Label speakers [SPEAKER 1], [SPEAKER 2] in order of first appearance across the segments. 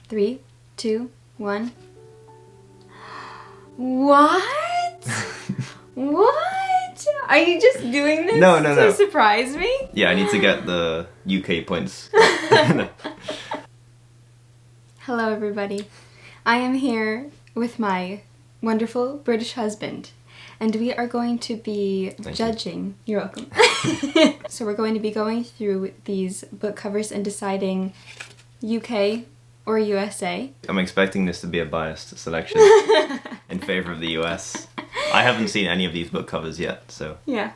[SPEAKER 1] 3, 2, 1. What? What? Are you just doing this to surprise me?
[SPEAKER 2] Yeah, I need to get the UK points.
[SPEAKER 1] Hello, everybody. I am here with my wonderful British husband, and we are going to be judging. You're welcome. So we're going to be going through these book covers and deciding UK or USA.
[SPEAKER 2] I'm expecting this to be a biased selection in favor of the US. I haven't seen any of these book covers yet, so
[SPEAKER 1] yeah,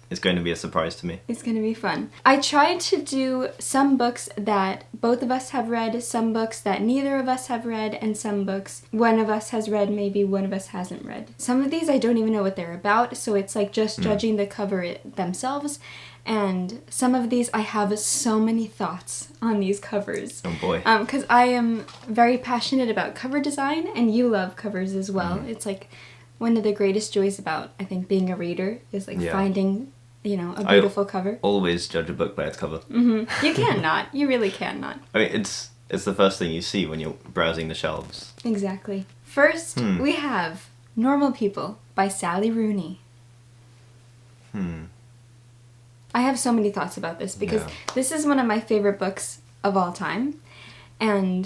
[SPEAKER 2] it's going to be a surprise to me.
[SPEAKER 1] It's going to be fun. I tried to do some books that both of us have read, some books that neither of us have read, and some books one of us has read, maybe one of us hasn't read. Some of these I don't even know what they're about, so it's like just judging the cover themselves. And some of these I have so many thoughts on these covers.
[SPEAKER 2] Oh boy.
[SPEAKER 1] Because I am very passionate about cover design, and you love covers as well. It's like one of the greatest joys about, I think, being a reader is like finding, you know, a beautiful cover.
[SPEAKER 2] Always judge a book by its cover.
[SPEAKER 1] You cannot. You really cannot.
[SPEAKER 2] I mean, it's the first thing you see when you're browsing the shelves.
[SPEAKER 1] Exactly. First, we have Normal People by Sally Rooney. I have so many thoughts about this because this is one of my favorite books of all time. And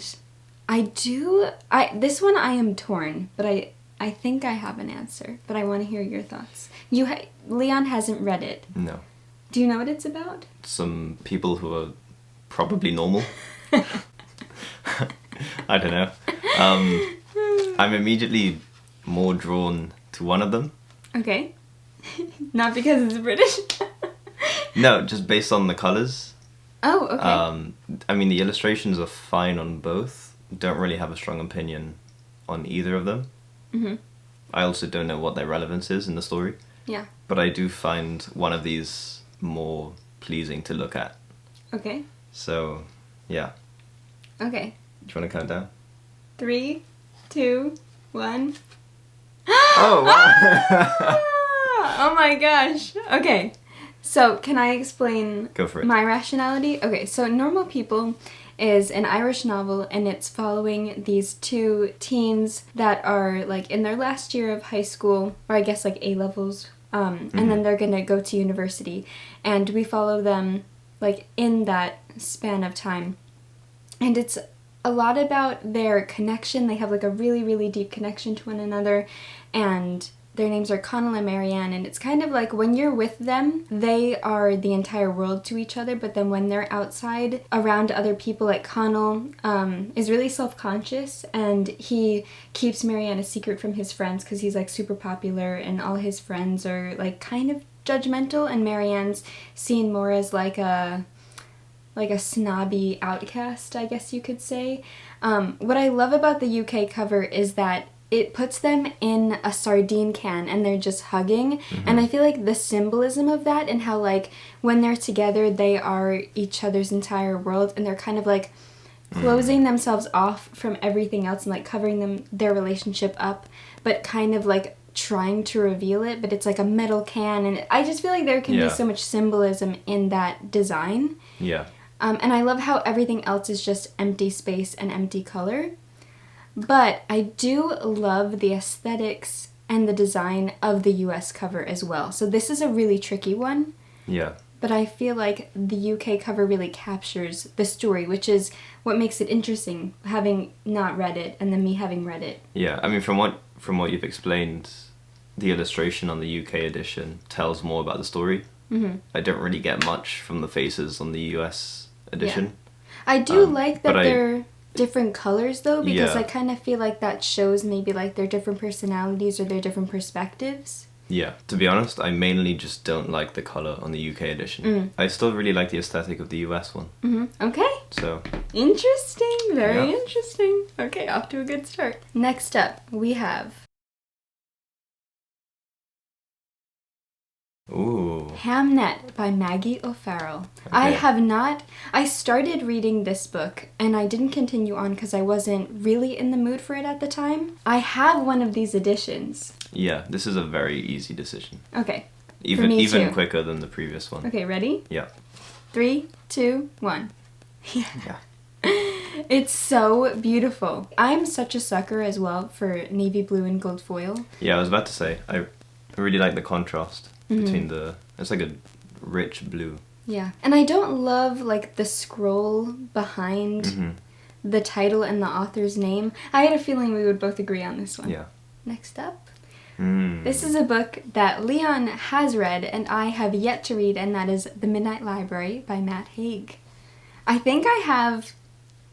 [SPEAKER 1] this one I am torn, but I think I have an answer, but I want to hear your thoughts. Leon hasn't read it.
[SPEAKER 2] No.
[SPEAKER 1] Do you know what it's about?
[SPEAKER 2] Some people who are probably normal. I don't know. I'm immediately more drawn to one of them.
[SPEAKER 1] Okay. Not because it's British?
[SPEAKER 2] No, just based on the colours.
[SPEAKER 1] Oh, okay.
[SPEAKER 2] I mean, the illustrations are fine on both. Don't really have a strong opinion on either of them. I also don't know what their relevance is in the story.
[SPEAKER 1] Yeah.
[SPEAKER 2] But I do find one of these more pleasing to look at.
[SPEAKER 1] Okay.
[SPEAKER 2] So, yeah.
[SPEAKER 1] Okay.
[SPEAKER 2] Do you want to count down?
[SPEAKER 1] 3, 2, 1.
[SPEAKER 2] Oh, wow.
[SPEAKER 1] Oh my gosh. Okay. So, can I explain
[SPEAKER 2] Go for it.
[SPEAKER 1] my rationality? Okay, so Normal People is an Irish novel, and it's following these two teens that are like in their last year of high school, or I guess like A-levels, and then they're gonna go to university, and we follow them like in that span of time, and it's a lot about their connection. They have like a really, really deep connection to one another, and their names are Connell and Marianne, and it's kind of like when you're with them, they are the entire world to each other, but then when they're outside around other people, like Connell is really self-conscious, and he keeps Marianne a secret from his friends because he's like super popular, and all his friends are like kind of judgmental, and Marianne's seen more as like a snobby outcast, I guess you could say. What I love about the UK cover is that it puts them in a sardine can and they're just hugging. And I feel like the symbolism of that and how like when they're together they are each other's entire world, and they're kind of like closing themselves off from everything else and like covering their relationship up, but kind of like trying to reveal it, but it's like a metal can, and I just feel like there can be so much symbolism in that design.
[SPEAKER 2] Yeah.
[SPEAKER 1] And I love how everything else is just empty space and empty color. But I do love the aesthetics and the design of the US cover as well. So this is a really tricky one.
[SPEAKER 2] Yeah.
[SPEAKER 1] But I feel like the UK cover really captures the story, which is what makes it interesting, having not read it and then me having read it.
[SPEAKER 2] Yeah, I mean, from what you've explained, the illustration on the UK edition tells more about the story. I don't really get much from the faces on the US edition.
[SPEAKER 1] Yeah. I do like that they're different colors though, because I kind of feel like that shows maybe like their different personalities or their different perspectives.
[SPEAKER 2] Yeah, to be honest, I mainly just don't like the colour on the UK edition. I still really like the aesthetic of the US one.
[SPEAKER 1] Okay.
[SPEAKER 2] So.
[SPEAKER 1] Interesting, very interesting. Okay, off to a good start. Next up, we have Hamet by Maggie O'Farrell. Okay. I started reading this book and I didn't continue on because I wasn't really in the mood for it at the time. I have one of these editions.
[SPEAKER 2] Yeah, this is a very easy decision.
[SPEAKER 1] Okay.
[SPEAKER 2] Even quicker than the previous one.
[SPEAKER 1] Okay, ready?
[SPEAKER 2] Yeah.
[SPEAKER 1] 3, 2, 1.
[SPEAKER 2] Yeah.
[SPEAKER 1] It's so beautiful. I'm such a sucker as well for navy blue and gold foil.
[SPEAKER 2] Yeah, I was about to say, I really like the contrast between it's like a rich blue.
[SPEAKER 1] Yeah. And I don't love like the scroll behind the title and the author's name. I had a feeling we would both agree on this one.
[SPEAKER 2] Yeah.
[SPEAKER 1] Next up. This is a book that Leon has read and I have yet to read, and that is The Midnight Library by Matt Haig. I think I have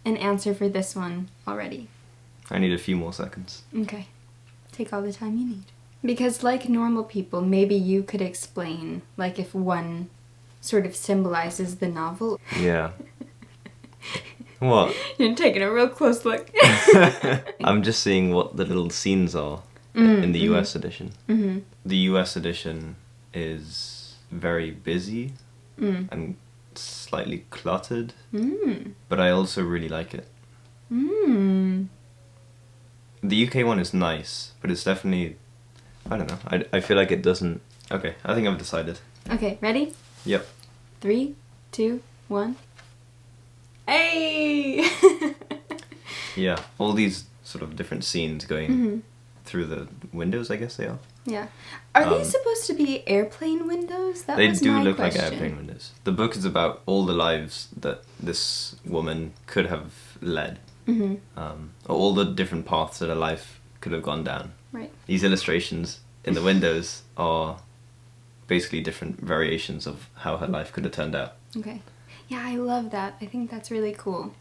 [SPEAKER 1] an answer for this one already.
[SPEAKER 2] I need a few more seconds.
[SPEAKER 1] Okay. Take all the time you need. Because like normal people, maybe you could explain, like, if one sort of symbolizes the novel.
[SPEAKER 2] Yeah. What?
[SPEAKER 1] You're taking a real close look.
[SPEAKER 2] I'm just seeing what the little scenes are in the US edition. The US edition is very busy and slightly cluttered, but I also really like it. The UK one is nice, but it's definitely, I don't know, I feel like it doesn't... Okay, I think I've decided.
[SPEAKER 1] Okay, ready?
[SPEAKER 2] Yep.
[SPEAKER 1] 3, 2, 1. Hey!
[SPEAKER 2] Yeah, all these sort of different scenes going through the windows, I guess they are.
[SPEAKER 1] Yeah. Are they supposed to be airplane windows? That
[SPEAKER 2] They
[SPEAKER 1] was
[SPEAKER 2] do
[SPEAKER 1] my
[SPEAKER 2] look
[SPEAKER 1] question.
[SPEAKER 2] like airplane windows. The book is about all the lives that this woman could have led. Or all the different paths that her life could have gone down.
[SPEAKER 1] Right.
[SPEAKER 2] These illustrations in the windows are basically different variations of how her life could have turned out.
[SPEAKER 1] Okay. Yeah, I love that. I think that's really cool.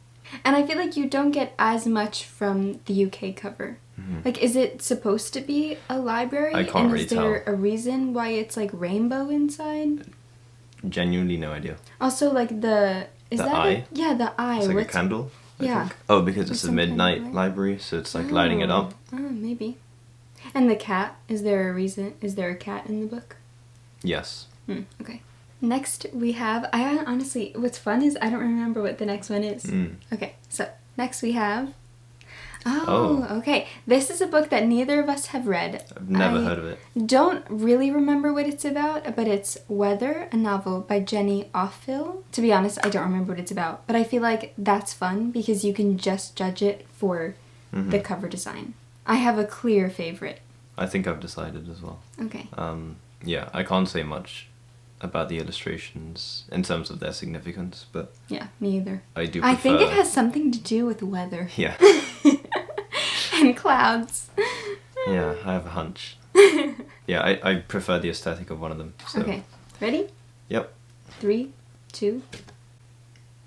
[SPEAKER 1] And I feel like you don't get as much from the UK cover. Like, is it supposed to be a library?
[SPEAKER 2] I can't really tell.
[SPEAKER 1] And is there a reason why it's like rainbow inside?
[SPEAKER 2] Genuinely no idea.
[SPEAKER 1] Also, like the... Is
[SPEAKER 2] The
[SPEAKER 1] that
[SPEAKER 2] eye?
[SPEAKER 1] Yeah, the eye.
[SPEAKER 2] It's like
[SPEAKER 1] What's...
[SPEAKER 2] a candle, I
[SPEAKER 1] Yeah.
[SPEAKER 2] think. Oh, because it's a
[SPEAKER 1] some kind of
[SPEAKER 2] midnight
[SPEAKER 1] light.
[SPEAKER 2] library, so it's like lighting it up.
[SPEAKER 1] Oh, maybe. And the cat, is there a reason? Is there a cat in the book?
[SPEAKER 2] Yes.
[SPEAKER 1] Okay. Next we have, I honestly, what's fun is I don't remember what the next one is. Okay, so next we have, okay. This is a book that neither of us have read.
[SPEAKER 2] I've never heard of it.
[SPEAKER 1] Don't really remember what it's about, but it's Weather, a novel by Jenny Offill. To be honest, I don't remember what it's about, but I feel like that's fun because you can just judge it for the cover design. I have a clear favorite.
[SPEAKER 2] I think I've decided as well.
[SPEAKER 1] Okay.
[SPEAKER 2] Yeah, I can't say much about the illustrations in terms of their significance, but
[SPEAKER 1] Yeah, me either.
[SPEAKER 2] I do prefer...
[SPEAKER 1] I think it has something to do with weather.
[SPEAKER 2] Yeah.
[SPEAKER 1] And clouds.
[SPEAKER 2] Yeah, I have a hunch. Yeah, I prefer the aesthetic of one of them. So.
[SPEAKER 1] Okay, ready?
[SPEAKER 2] Yep.
[SPEAKER 1] 3, 2.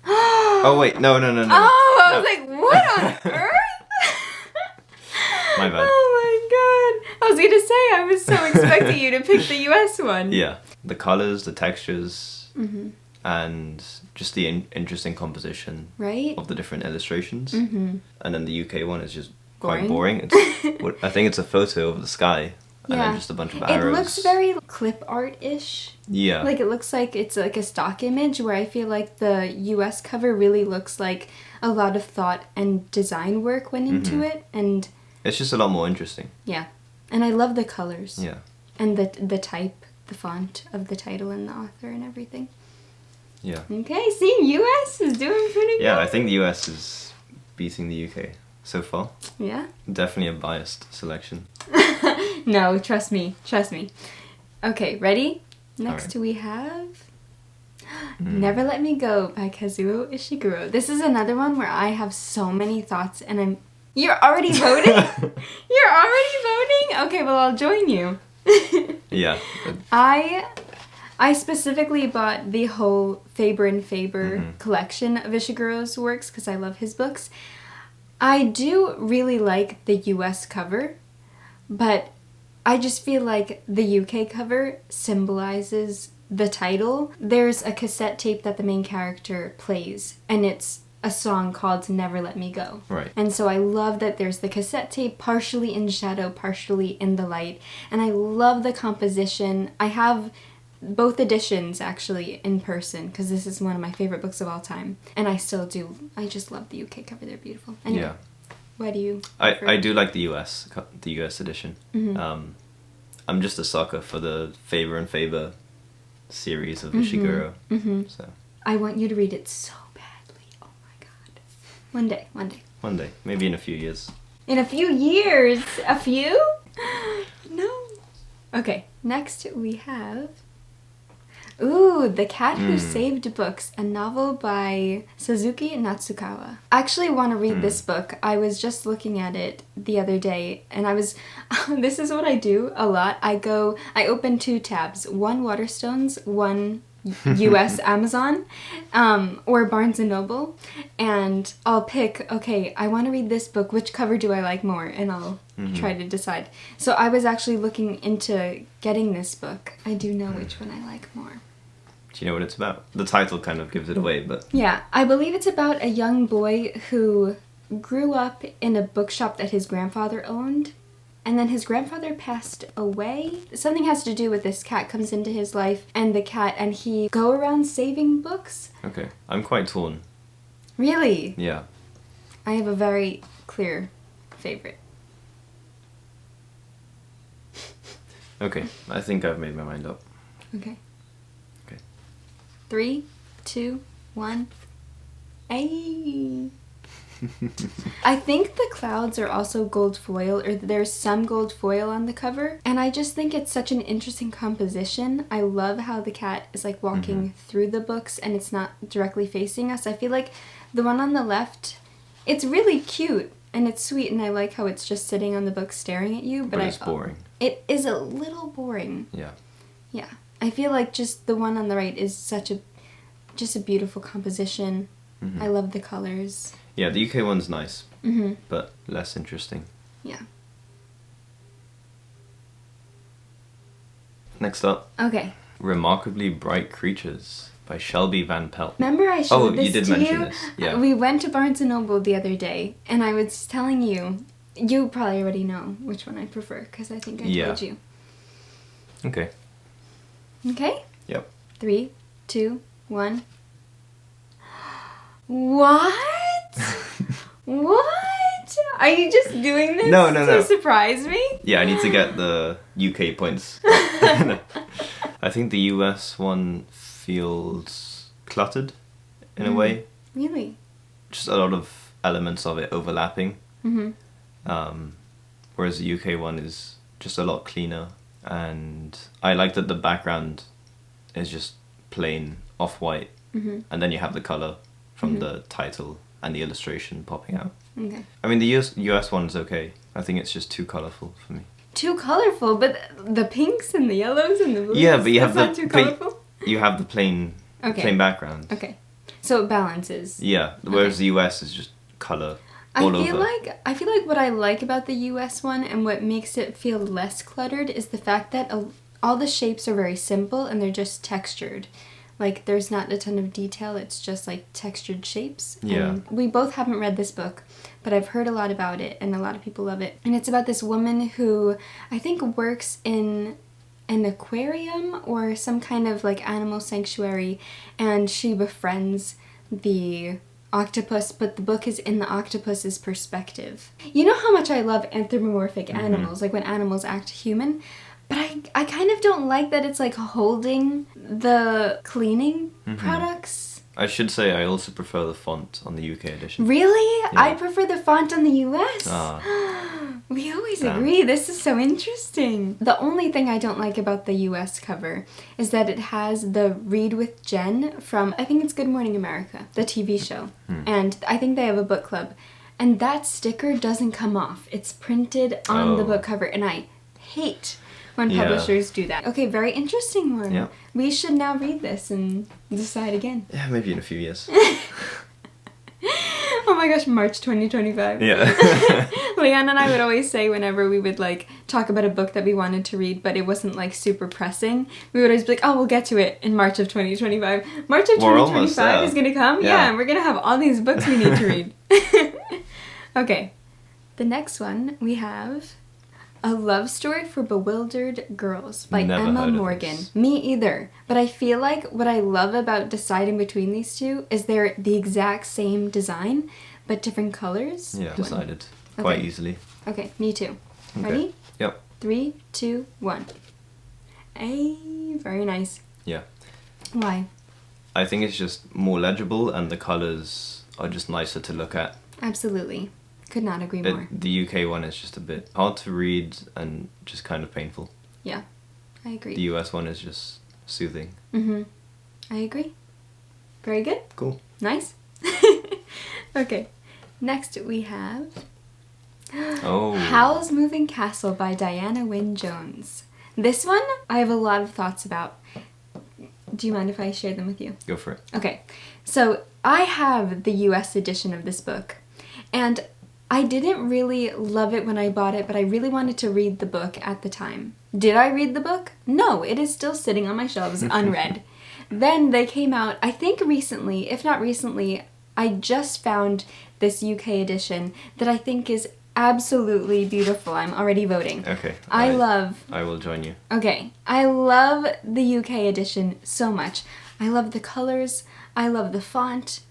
[SPEAKER 2] Oh wait, no.
[SPEAKER 1] Oh, I was like, what on earth?
[SPEAKER 2] My bad.
[SPEAKER 1] Oh my god. I was gonna say, I was so expecting you to pick the US one.
[SPEAKER 2] Yeah, the colors, the textures, and just the interesting composition
[SPEAKER 1] Right?
[SPEAKER 2] of the different illustrations. And then the UK one is just quite
[SPEAKER 1] Boring.
[SPEAKER 2] boring. It's, I think it's a photo of the sky and then just a bunch of arrows.
[SPEAKER 1] It looks very clip art-ish.
[SPEAKER 2] Yeah.
[SPEAKER 1] Like, it looks like it's like a stock image, where I feel like the US cover really looks like a lot of thought and design work went into it, and...
[SPEAKER 2] It's just a lot more interesting.
[SPEAKER 1] Yeah. And I love the colors.
[SPEAKER 2] Yeah.
[SPEAKER 1] And the type, the font of the title and the author and everything.
[SPEAKER 2] Yeah.
[SPEAKER 1] Okay, see, US is doing pretty good.
[SPEAKER 2] Yeah, I think the US is beating the UK so far.
[SPEAKER 1] Yeah?
[SPEAKER 2] Definitely a biased selection.
[SPEAKER 1] No, trust me. Okay, ready? Next
[SPEAKER 2] Alright.
[SPEAKER 1] we have... Never Let Me Go by Kazuo Ishiguro. This is another one where I have so many thoughts and I'm... You're already voting? You're already voting? Okay, well, I'll join you.
[SPEAKER 2] Yeah.
[SPEAKER 1] I specifically bought the whole Faber and Faber collection of Ishiguro's works because I love his books. I do really like the US cover, but I just feel like the UK cover symbolizes the title. There's a cassette tape that the main character plays, and it's a song called Never Let Me Go.
[SPEAKER 2] Right.
[SPEAKER 1] And so I love that there's the cassette tape partially in shadow, partially in the light. And I love the composition. I have both editions actually in person because this is one of my favorite books of all time. And I still do. I just love the UK cover. They're beautiful. Anyway,
[SPEAKER 2] Yeah.
[SPEAKER 1] Why do you...
[SPEAKER 2] I do like the US edition. I'm just a sucker for the Faber and Faber series of Ishiguro. So
[SPEAKER 1] I want you to read it so badly. Oh my god. One day, one day.
[SPEAKER 2] One day. Maybe in a few years.
[SPEAKER 1] In a few years? A few? No. Okay, next we have... Ooh, The Cat Who Saved Books, a novel by Suzuki Natsukawa. I actually want to read this book. I was just looking at it the other day, and I was... this is what I do a lot. I open 2 tabs. One Waterstones, one US Amazon, or Barnes & Noble, and I'll pick, okay, I want to read this book, which cover do I like more? And I'll try to decide. So I was actually looking into getting this book. I do know which one I like more.
[SPEAKER 2] Do you know what it's about? The title kind of gives it away, but...
[SPEAKER 1] Yeah, I believe it's about a young boy who grew up in a bookshop that his grandfather owned, and then his grandfather passed away. Something has to do with this cat comes into his life, and the cat, and he go around saving books.
[SPEAKER 2] Okay, I'm quite torn.
[SPEAKER 1] Really?
[SPEAKER 2] Yeah.
[SPEAKER 1] I have a very clear favorite.
[SPEAKER 2] Okay, I think I've made my mind up.
[SPEAKER 1] Okay.
[SPEAKER 2] Okay.
[SPEAKER 1] 3, 2, 1. Ay. I think the clouds are also gold foil, or there's some gold foil on the cover, and I just think it's such an interesting composition. I love how the cat is like walking through the books and it's not directly facing us. I feel like the one on the left, it's really cute and it's sweet, and I like how it's just sitting on the book staring at you,
[SPEAKER 2] But it's boring.
[SPEAKER 1] It is a little boring.
[SPEAKER 2] Yeah.
[SPEAKER 1] Yeah. I feel like just the one on the right is just a beautiful composition. I love the colors.
[SPEAKER 2] Yeah, the UK one's nice, but less interesting.
[SPEAKER 1] Yeah.
[SPEAKER 2] Next up,
[SPEAKER 1] Okay.
[SPEAKER 2] Remarkably Bright Creatures by Shelby Van Pelt.
[SPEAKER 1] Remember I showed this
[SPEAKER 2] you did
[SPEAKER 1] to
[SPEAKER 2] mention
[SPEAKER 1] you?
[SPEAKER 2] this. Yeah.
[SPEAKER 1] We went to Barnes & Noble the other day, and I was telling you, you probably already know which one I prefer, because I think I told you.
[SPEAKER 2] Okay.
[SPEAKER 1] Okay?
[SPEAKER 2] Yep.
[SPEAKER 1] 3, 2, 1. What? What? Are you just doing this to surprise me?
[SPEAKER 2] Yeah, I need to get the UK points. I think the US one feels cluttered in a way.
[SPEAKER 1] Really?
[SPEAKER 2] Just a lot of elements of it overlapping. Whereas the UK one is just a lot cleaner. And I like that the background is just plain off-white. And then you have the colour from the title and the illustration popping out.
[SPEAKER 1] Okay.
[SPEAKER 2] I mean, the US one's okay. I think it's just too colourful for me.
[SPEAKER 1] Too colourful? But the pinks and the yellows and the blues?
[SPEAKER 2] Yeah, but you have
[SPEAKER 1] not too colourful?
[SPEAKER 2] You have the plain background.
[SPEAKER 1] Okay. So it balances.
[SPEAKER 2] Yeah, whereas the US is just colour all over.
[SPEAKER 1] I feel like what I like about the US one and what makes it feel less cluttered is the fact that all the shapes are very simple and they're just textured. Like, there's not a ton of detail, it's just like textured shapes.
[SPEAKER 2] Yeah.
[SPEAKER 1] And we both haven't read this book, but I've heard a lot about it and a lot of people love it. And it's about this woman who I think works in an aquarium or some kind of like animal sanctuary, and she befriends the octopus, but the book is in the octopus's perspective. You know how much I love anthropomorphic animals, like when animals act human? But I kind of don't like that it's like holding the cleaning products.
[SPEAKER 2] I should say I also prefer the font on the UK edition.
[SPEAKER 1] Really?
[SPEAKER 2] Yeah.
[SPEAKER 1] I prefer the font on the US. We always agree. This is so interesting. The only thing I don't like about the US cover is that it has the Read with Jen from, I think it's Good Morning America, the TV show. And I think they have a book club. And that sticker doesn't come off. It's printed on the book cover, and I hate when publishers do that. Okay, very interesting one.
[SPEAKER 2] Yeah.
[SPEAKER 1] We should now read this and decide again.
[SPEAKER 2] Yeah, maybe in a few years.
[SPEAKER 1] Oh my gosh, March 2025.
[SPEAKER 2] Yeah.
[SPEAKER 1] Leon and I would always say whenever we would like talk about a book that we wanted to read, but it wasn't like super pressing, we would always be like, oh, we'll get to it in March of 2025. March of 2025 is gonna come? Yeah, and we're gonna have all these books we need to read. Okay, the next one we have A Love Story for Bewildered Girls by
[SPEAKER 2] Never
[SPEAKER 1] Emma
[SPEAKER 2] heard of
[SPEAKER 1] Morgan.
[SPEAKER 2] this.
[SPEAKER 1] Me either. But I feel like what I love about deciding between these two is they're the exact same design, but different colors.
[SPEAKER 2] Yeah, decided quite easily.
[SPEAKER 1] Okay, me too.
[SPEAKER 2] Okay.
[SPEAKER 1] Ready?
[SPEAKER 2] Yep.
[SPEAKER 1] 3, 2, 1. Ay, very nice.
[SPEAKER 2] Yeah.
[SPEAKER 1] Why?
[SPEAKER 2] I think it's just more legible and the colours are just nicer to look at.
[SPEAKER 1] Absolutely. Could not agree more.
[SPEAKER 2] The UK one is just a bit hard to read and just kind of painful.
[SPEAKER 1] Yeah, I agree.
[SPEAKER 2] The US one is just soothing.
[SPEAKER 1] Mm-hmm. I agree. Very good.
[SPEAKER 2] Cool.
[SPEAKER 1] Nice. Okay. Next we have
[SPEAKER 2] Oh.
[SPEAKER 1] Howl's Moving Castle by Diana Wynne Jones. This one I have a lot of thoughts about. Do you mind if I share them with you?
[SPEAKER 2] Go for it.
[SPEAKER 1] Okay. So I have the US edition of this book, and I didn't really love it when I bought it, but I really wanted to read the book at the time. Did I read the book? No, it is still sitting on my shelves unread. Then they came out, I think recently, if not recently, I just found this UK edition that I think is absolutely beautiful. I'm already voting.
[SPEAKER 2] Okay.
[SPEAKER 1] I
[SPEAKER 2] will join you.
[SPEAKER 1] Okay. I love the UK edition so much. I love the colors. I love the font.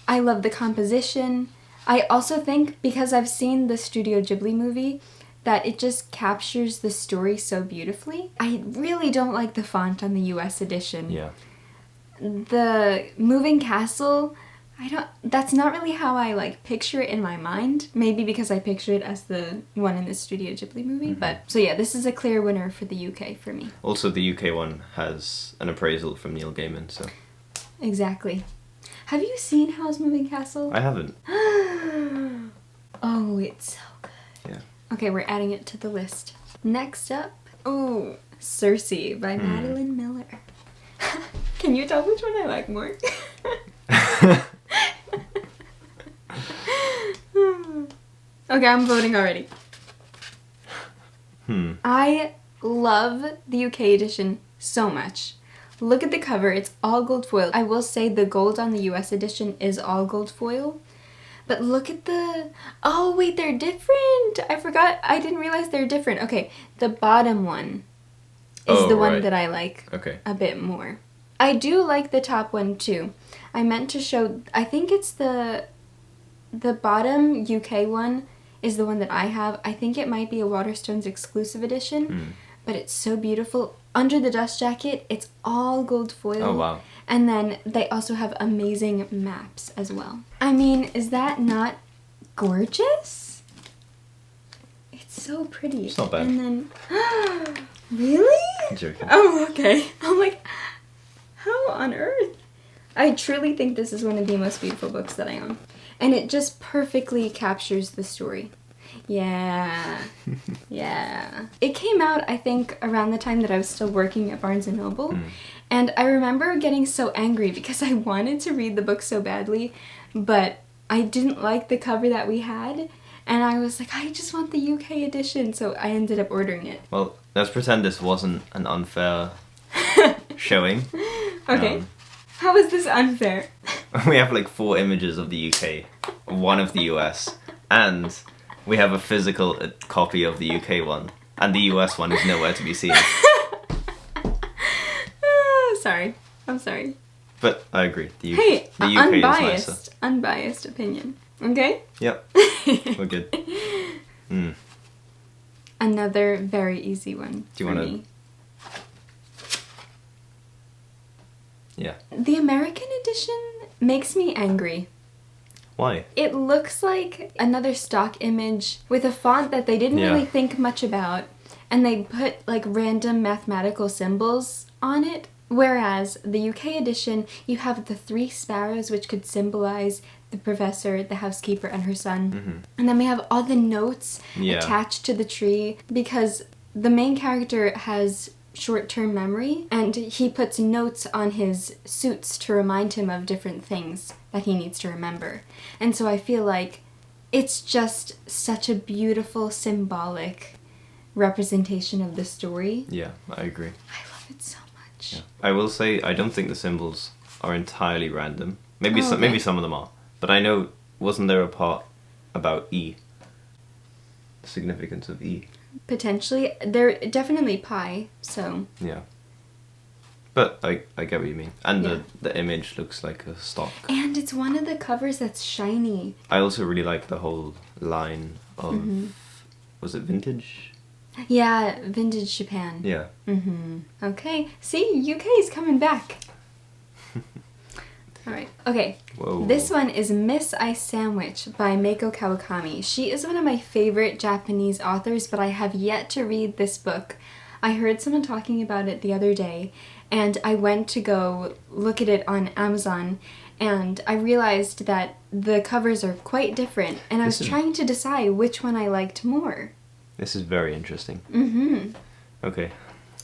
[SPEAKER 1] I love the composition. I also think, because I've seen the Studio Ghibli movie, that it just captures the story so beautifully. I really don't like the font on the US edition.
[SPEAKER 2] Yeah.
[SPEAKER 1] The moving castle, that's not really how I like picture it in my mind. Maybe because I picture it as the one in the Studio Ghibli movie.
[SPEAKER 2] Mm-hmm.
[SPEAKER 1] But so yeah, this is a clear winner for the UK for me.
[SPEAKER 2] Also, the UK one has an appraisal from Neil Gaiman, so.
[SPEAKER 1] Exactly. Have you seen Howl's Moving Castle?
[SPEAKER 2] I haven't.
[SPEAKER 1] Oh, it's so good.
[SPEAKER 2] Yeah.
[SPEAKER 1] Okay, we're adding it to the list. Next up, Cersei by Madeline Miller. Can you tell which one I like more? Okay, I'm voting already. I love the UK edition so much. Look at the cover, it's all gold foil. I will say the gold on the US edition is all gold foil. But look at the... Oh, wait, they're different! I forgot. I didn't realize they're different. Okay, the bottom one is the one that I like a bit more. I do like the top one, too. I meant to show... I think it's the bottom UK one is the one that I have. I think it might be a Waterstones exclusive edition. But it's so beautiful. Under the dust jacket, it's all gold foil.
[SPEAKER 2] Oh, wow.
[SPEAKER 1] And then they also have amazing maps as well. I mean, is that not gorgeous? It's so pretty.
[SPEAKER 2] It's not bad.
[SPEAKER 1] And then, really?
[SPEAKER 2] I'm joking.
[SPEAKER 1] Oh, okay. I'm like, how on earth? I truly think this is one of the most beautiful books that I own. And it just perfectly captures the story. Yeah. Yeah. It came out, I think, around the time that I was still working at Barnes & Noble. And I remember getting so angry because I wanted to read the book so badly, but I didn't like the cover that we had. And I was like, I just want the UK edition. So I ended up ordering it.
[SPEAKER 2] Well, let's pretend this wasn't an unfair showing.
[SPEAKER 1] Okay. How is this unfair?
[SPEAKER 2] We have like 4 images of the UK, 1 of the US, and we have a physical copy of the UK one, and the US one is nowhere to be seen.
[SPEAKER 1] Sorry. I'm sorry.
[SPEAKER 2] But I agree. The UK
[SPEAKER 1] unbiased,
[SPEAKER 2] is nicer.
[SPEAKER 1] Unbiased opinion. Okay?
[SPEAKER 2] Yep. We're good.
[SPEAKER 1] Another very easy one.
[SPEAKER 2] Do you want to? Yeah.
[SPEAKER 1] The American edition makes me angry.
[SPEAKER 2] Why?
[SPEAKER 1] It looks like another stock image with a font that they didn't really think much about, and they put like random mathematical symbols on it. Whereas the UK edition, you have the 3 sparrows, which could symbolize the professor, the housekeeper, and her son. And then we have all the notes attached to the tree, because the main character has short-term memory, and he puts notes on his suits to remind him of different things that he needs to remember. And so I feel like it's just such a beautiful, symbolic representation of the story.
[SPEAKER 2] Yeah, I agree.
[SPEAKER 1] I love it so much.
[SPEAKER 2] Yeah. I will say I don't think the symbols are entirely random. Maybe maybe some of them are. But I know, wasn't there a part about E? The significance of E.
[SPEAKER 1] Potentially. They're definitely pi, so...
[SPEAKER 2] Yeah. But I get what you mean. And the image looks like a stock.
[SPEAKER 1] And it's one of the covers that's shiny.
[SPEAKER 2] I also really like the whole line of... Was it vintage?
[SPEAKER 1] Yeah, vintage Japan.
[SPEAKER 2] Yeah.
[SPEAKER 1] Okay. See, UK's coming back. Alright. Okay.
[SPEAKER 2] Whoa.
[SPEAKER 1] This one is Miss Ice Sandwich by Meiko Kawakami. She is one of my favorite Japanese authors, but I have yet to read this book. I heard someone talking about it the other day, and I went to go look at it on Amazon, and I realized that the covers are quite different, and I was trying to decide which one I liked more.
[SPEAKER 2] This is very interesting.
[SPEAKER 1] Mm-hmm.
[SPEAKER 2] Okay.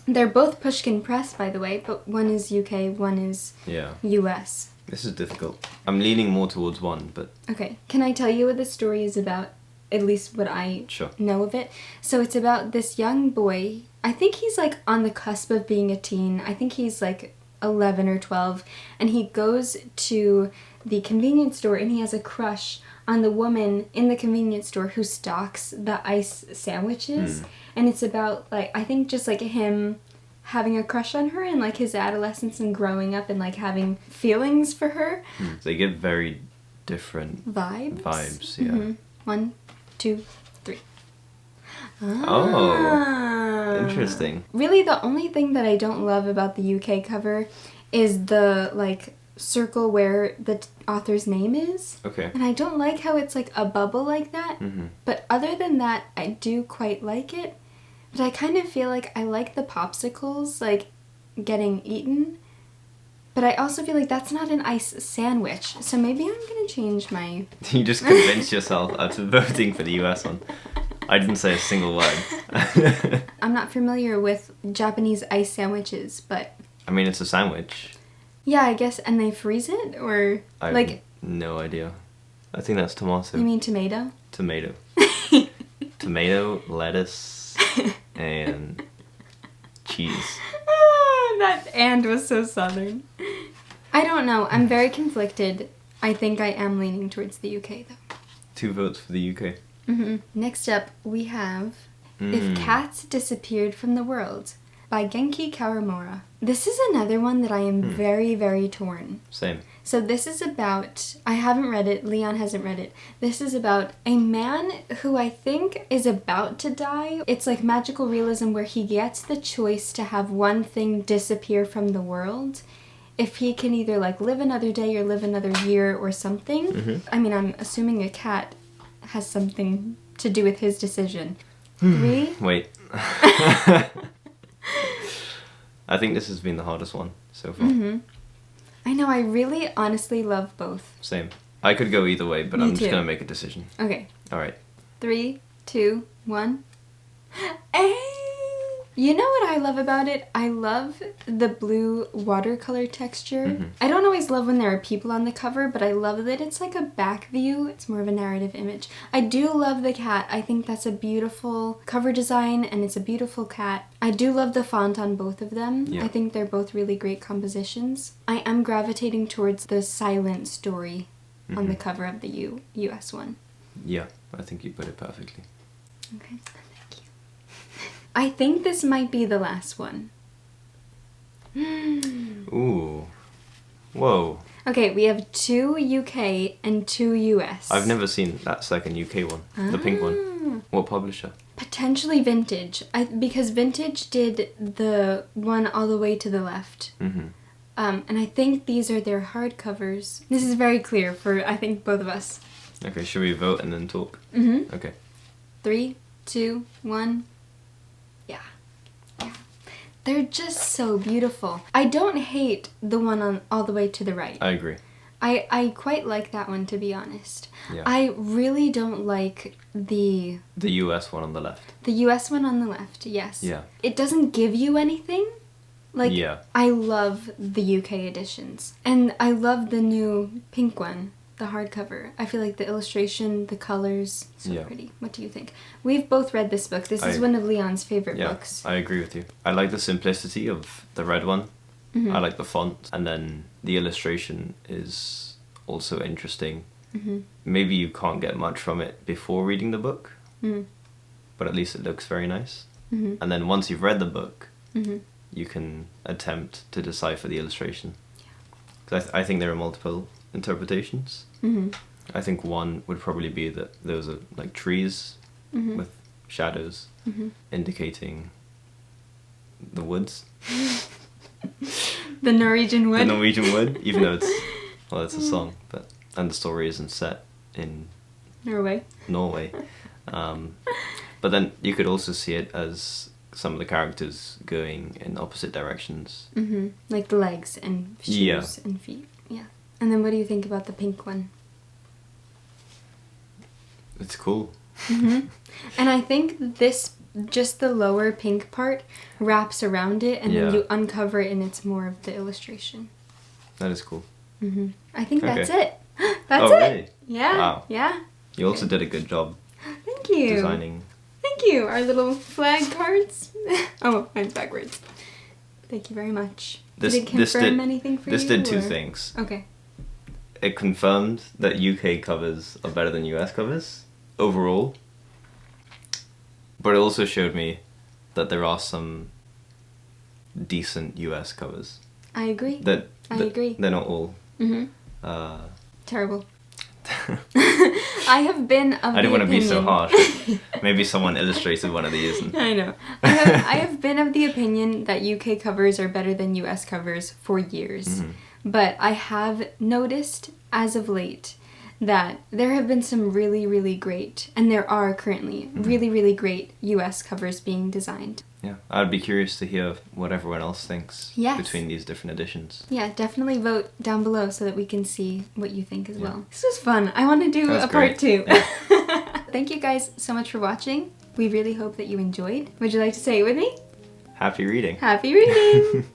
[SPEAKER 1] They're both Pushkin Press, by the way, but one is UK, one is US.
[SPEAKER 2] This is difficult. I'm leaning more towards one, but...
[SPEAKER 1] Okay. Can I tell you what the story is about? At least what I know of it. So it's about this young boy. I think he's like on the cusp of being a teen. I think he's like 11 or 12. And he goes to the convenience store and he has a crush on the woman in the convenience store who stocks the ice sandwiches. And it's about, like, I think just, like, him having a crush on her and, like, his adolescence and growing up and, like, having feelings for her.
[SPEAKER 2] They give very different vibes, yeah.
[SPEAKER 1] Mm-hmm. 1, 2, 3.
[SPEAKER 2] Oh, interesting.
[SPEAKER 1] Really, the only thing that I don't love about the UK cover is the, like, circle where the author's name is.
[SPEAKER 2] Okay.
[SPEAKER 1] And I don't like how it's like a bubble like that. But other than that, I do quite like it. But I kind of feel like I like the popsicles, like, getting eaten. But I also feel like that's not an ice sandwich. So maybe I'm going to change my...
[SPEAKER 2] You just convinced yourself after voting for the US one. I didn't say a single word.
[SPEAKER 1] I'm not familiar with Japanese ice sandwiches, but...
[SPEAKER 2] I mean, it's a sandwich.
[SPEAKER 1] Yeah, I guess, and they freeze it, or,
[SPEAKER 2] I have
[SPEAKER 1] like...
[SPEAKER 2] no idea. I think that's tomato.
[SPEAKER 1] You mean tomato?
[SPEAKER 2] Tomato. Tomato, lettuce, and cheese.
[SPEAKER 1] That "and" was so southern. I don't know. I'm very conflicted. I think I am leaning towards the UK, though.
[SPEAKER 2] 2 votes for the UK.
[SPEAKER 1] Next up, we have If Cats Disappeared from the World by Genki Kawamura. This is another one that I am very, very torn.
[SPEAKER 2] Same.
[SPEAKER 1] So this is about, I haven't read it, Leon hasn't read it. This is about a man who I think is about to die. It's like magical realism where he gets the choice to have one thing disappear from the world. If he can either like live another day or live another year or something. I mean, I'm assuming a cat has something to do with his decision. 3?
[SPEAKER 2] Wait. I think this has been the hardest one so far.
[SPEAKER 1] I know, I really honestly love both.
[SPEAKER 2] Same. I could go either way, but I'm just going to make a decision.
[SPEAKER 1] Okay.
[SPEAKER 2] Alright.
[SPEAKER 1] 3, 2, 1. Hey! You know what I love about it? I love the blue watercolor texture. I don't always love when there are people on the cover, but I love that it's like a back view. It's more of a narrative image. I do love the cat. I think that's a beautiful cover design, and it's a beautiful cat. I do love the font on both of them.
[SPEAKER 2] Yeah.
[SPEAKER 1] I think they're both really great compositions. I am gravitating towards the silent story on the cover of the US one.
[SPEAKER 2] Yeah, I think you put it perfectly.
[SPEAKER 1] Okay. I think this might be the last one.
[SPEAKER 2] Ooh. Whoa.
[SPEAKER 1] Okay, we have 2 UK and 2 US.
[SPEAKER 2] I've never seen that second UK one. The pink one. What publisher?
[SPEAKER 1] Potentially Vintage. Because Vintage did the one all the way to the left. And I think these are their hardcovers. This is very clear for, I think, both of us.
[SPEAKER 2] Okay, should we vote and then talk? Okay.
[SPEAKER 1] 3, 2, 1... Yeah. They're just so beautiful. I don't hate the one on all the way to the right.
[SPEAKER 2] I agree.
[SPEAKER 1] I quite like that one, to be honest.
[SPEAKER 2] Yeah.
[SPEAKER 1] I really don't like the
[SPEAKER 2] US one on the left.
[SPEAKER 1] The US one on the left, yes.
[SPEAKER 2] Yeah.
[SPEAKER 1] It doesn't give you anything. Like, I love the UK editions. And I love the new pink one. The hardcover. I feel like the illustration, the colors, so pretty. What do you think? We've both read this book. This is one of Leon's favorite books.
[SPEAKER 2] I agree with you. I like the simplicity of the red one. I like the font. And then the illustration is also interesting. Maybe you can't get much from it before reading the book. But at least it looks very nice. And then once you've read the book, you can attempt to decipher the illustration. Because I think there are multiple interpretations. I think one would probably be that those are like trees with shadows indicating the woods.
[SPEAKER 1] The Norwegian wood.
[SPEAKER 2] The Norwegian wood, even though it's Well, it's a song, and the story isn't set in
[SPEAKER 1] Norway.
[SPEAKER 2] But then you could also see it as some of the characters going in opposite directions.
[SPEAKER 1] Mm-hmm. Like the legs and shoes and feet. Yeah. And then what do you think about the pink one?
[SPEAKER 2] It's cool.
[SPEAKER 1] Mm-hmm. And I think just the lower pink part wraps around it, and then you uncover it, and it's more of the illustration.
[SPEAKER 2] That is cool.
[SPEAKER 1] Mm-hmm. I think that's it. That's
[SPEAKER 2] it.
[SPEAKER 1] Really? Yeah.
[SPEAKER 2] Wow.
[SPEAKER 1] Yeah.
[SPEAKER 2] You also did a good job.
[SPEAKER 1] Thank you.
[SPEAKER 2] Designing.
[SPEAKER 1] Thank you. Our little flag cards. Oh, mine's backwards. Thank you very much. Did it confirm anything for you?
[SPEAKER 2] This did two things.
[SPEAKER 1] Okay.
[SPEAKER 2] It confirmed that UK covers are better than US covers overall. But it also showed me that there are some decent US covers.
[SPEAKER 1] I agree. I agree.
[SPEAKER 2] They're not all.
[SPEAKER 1] Mm-hmm. Terrible. I have been of the opinion...
[SPEAKER 2] I didn't want to be so harsh. Maybe someone illustrated one of these.
[SPEAKER 1] I know. I have been of the opinion that UK covers are better than US covers for years. Mm-hmm. But I have noticed, as of late, that there have been some really, really great, and there are currently really, really great US covers being designed.
[SPEAKER 2] Yeah, I'd be curious to hear what everyone else thinks between these different editions.
[SPEAKER 1] Yeah, definitely vote down below so that we can see what you think as well. This was fun. I want to do a part 2. Yeah. Thank you guys so much for watching. We really hope that you enjoyed. Would you like to say it with me?
[SPEAKER 2] Happy reading.
[SPEAKER 1] Happy reading!